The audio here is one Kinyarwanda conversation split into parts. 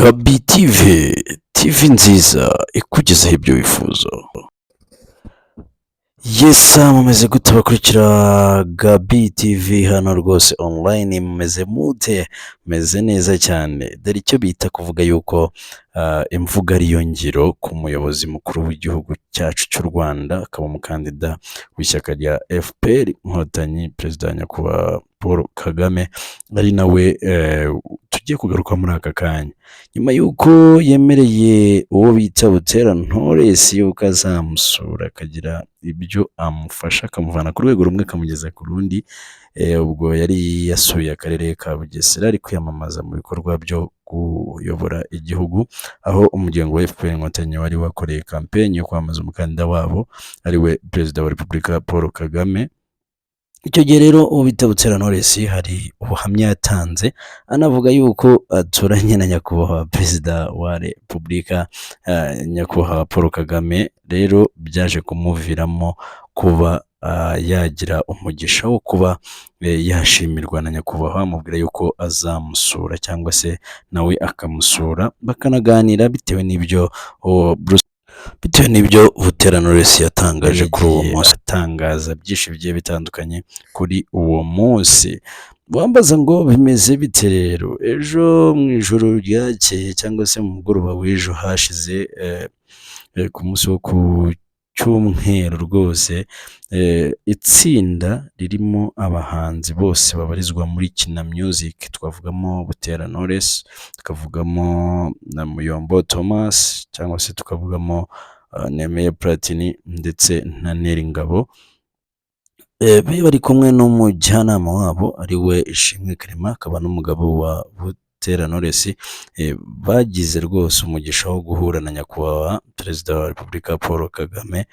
Gabi TV, TV nziza ikugezaho ibyo wifuza. Yesa mumeze gute bakurikira Gabi TV hano rwose online, mumeze mute? Meze neza cyane. Dore icyo bita kuvuga yuko imvugo ariyo ngiro ku muyobozi mukuru w'igihugu cyacu cy'u Rwanda, akaba umukandida w'ishyaka rya FPR Inkotanyi, perezida nyakubahwa Paul Kagame, ari nawe tugiye kugaruka muri aka kanya, nyuma y'uko yemereye uwo bita Butera Knowless yuko azamusura akagira ibyo amufasha, akamuvana ku rwego rumwe akamugeza ku rundi. Ubwo yari yasuye akarere ka Bugesera ari kwiyamamaza mu bikorwa byo kuyobora igihugu, aho umuryango wa FPR Inkotanyi wari wakoreye kampeni yo kwamamaza umukandida wabo ariwe perezida wa Repubulika Paul Kagame. Icyo gihe rero uwo bita Butera Knowless hari ubuhamya yatanze anavuga yuko aturanye na nyakubahwa perezida wa Repubulika nyakubahwa Paul Kagame. Rero byaje kumuviramo kuba yagira umugisha wo kuba yashimirwa na nyakubahwa, amubwira yuko azamusura cyangwa se nawe akamusura bakanaganira bitewe n'ibyo Butera Knowless yatangaje kuri uwo munsi, atangaza byinshi bigiye bitandukanye kuri uwo munsi. Wambaza ngo bimeze bite rero? Ejo mu ijoro ryakeye cyangwa se mu mugoroba w'ejo hashize, ku munsi wo ku cyumweru rwose, itsinda ririmo abahanzi bose babarizwa muri Kina Music, twavugamo Butera Knowless, tukavugamo na Muyombo Thomas, cyangwa se tukavugamo Nemeye Platini ndetse na Neri Ngabo. Bari kumwe n'umujyanama wabo ari we Ishimwe Clement, akaba n'umugabo wa Butera Knowless. Bagize rwose umugisha wo guhura na nyakubahwa perezida wa Repubulika Paul Kagame.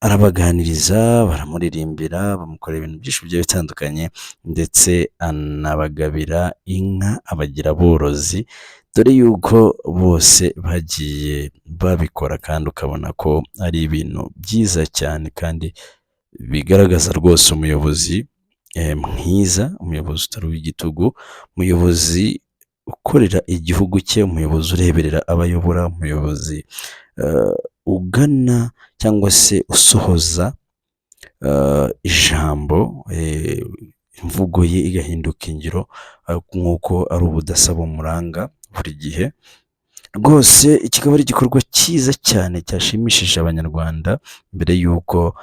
Arabaganiriza, baramuririmbira, bamukorera ibintu byinshi bigiye bitandukanye, ndetse anabagabira inka abagira aborozi, dore yuko bose bagiye babikora kandi ukabona ko ari ibintu byiza cyane kandi bigaragaza rwose umuyobozi mwiza, umuyobozi utari uw'igitugu, umuyobozi ukorera igihugu cye, umuyobozi ureberera abayobora, umuyobozi ugana cyangwa se usohoza ijambo, imvugo ye igahinduka ingiro, nk'uko ari ubudasa bumuranga buri gihe. Rwose kikaba ari igikorwa cyiza cyane cyashimishije abanyarwanda mbere y'uko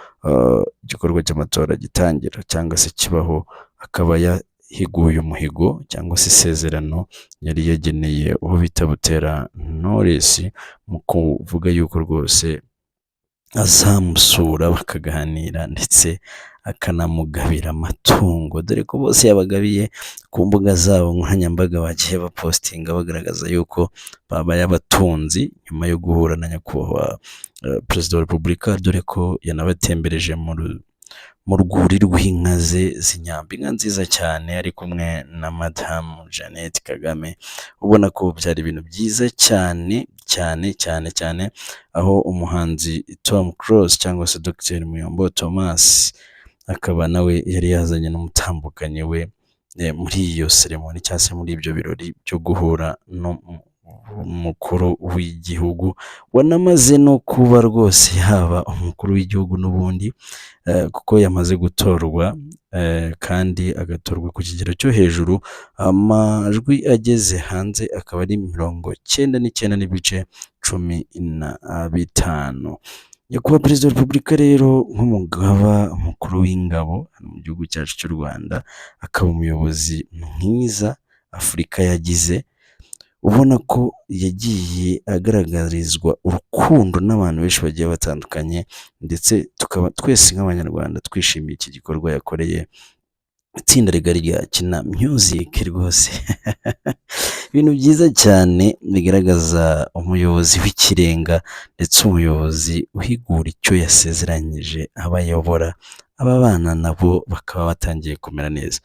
igikorwa cy'amatora gitangira cyangwa se kibaho. Akaba yahiguye umuhigo cyangwa se isezerano yari yageneye uwo bita Butera Knowless, mu kuvuga yuko rwose azamusura bakaganira ndetse akanamugabira amatungo, dore ko bose yabagabiye ku mbuga zabo nkoranyambaga, bagiye bapostinga bagaragaza yuko babaye abatunzi nyuma yo guhura na nyakubahwa perezida wa Repubulika, dore ko yanabatembereje mu rwuri rw'inka ze z'inyambo, inka nziza cyane, ari kumwe na madamu Jeannette Kagame. Ubona ko byari ibintu byiza cyane cyane cyane cyane, aho umuhanzi Tom Close cyangwa se Dr Muyombo Thomas akaba nawe yari yazanye n'umutambukanyi we muri iyo seremoni cyangwa se muri ibyo birori byo guhura n'umukuru w'igihugu, wanamaze no kuba rwose yaba umukuru w'igihugu n'ubundi, kuko yamaze gutorwa kandi agatorwa ku kigero cyo hejuru, amajwi ageze hanze akaba ari 99.15%. Nyakubahwa perezida wa Repubulika rero nk'umugaba mukuru w'ingabo mu gihugu cyacu cy'u Rwanda, akaba umuyobozi mwiza Afurika yagize, ubona ko yagiye agaragarizwa urukundo n'abantu benshi bagiye batandukanye, ndetse tukaba twese nk'abanyarwanda twishimiye iki gikorwa yakoreye itsinda rigari rya Kina Music. Rwose ibintu byiza cyane bigaragaza umuyobozi w'ikirenga, ndetse umuyobozi uhigura icyo yasezeranyije abayobora, aba bana nabo bakaba batangiye kumera neza.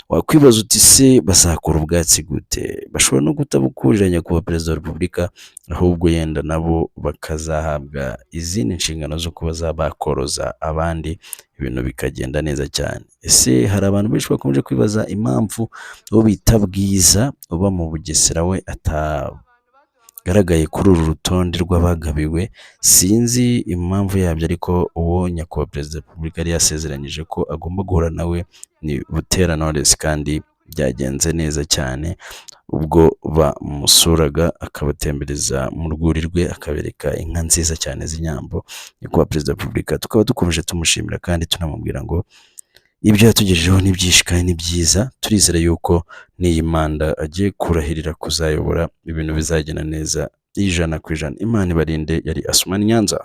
wakwibaza uti se bazakora ubwatsi gute? Bashobora no kutabukurira nyakubahwa perezida wa repubulika, ahubwo yenda nabo bakazahabwa izindi nshingano zo kuba bakoroza abandi, ibintu bikagenda neza cyane. Ese hari abantu benshi bakomeje kwibaza impamvu uwo bita Bwiza uba mu Bugesera we atagaragaye kuri uru rutonde rw'abagabiwe. Sinzi impamvu yabyo, ariko uwo nyakubahwa perezida wa repubulika yari yasezeranyije ko agomba guhura nawe ni Butera Knowless, kandi byagenze neza cyane ubwo bamusuraga akabatembereza mu rwuri rwe, akabereka inka nziza cyane z'inyambo. Nyakubahwa perezida wa repubulika tukaba dukomeje tumushimira kandi tunamubwira ngo ibyo yatugejejeho ni byinshi kandi ni byiza. Turizera yuko n'iyi manda agiye kurahirira kuzayobora ibintu bizagenda neza ijana ku ijana. Imana ibarinde. Yari Asumani Nyanza.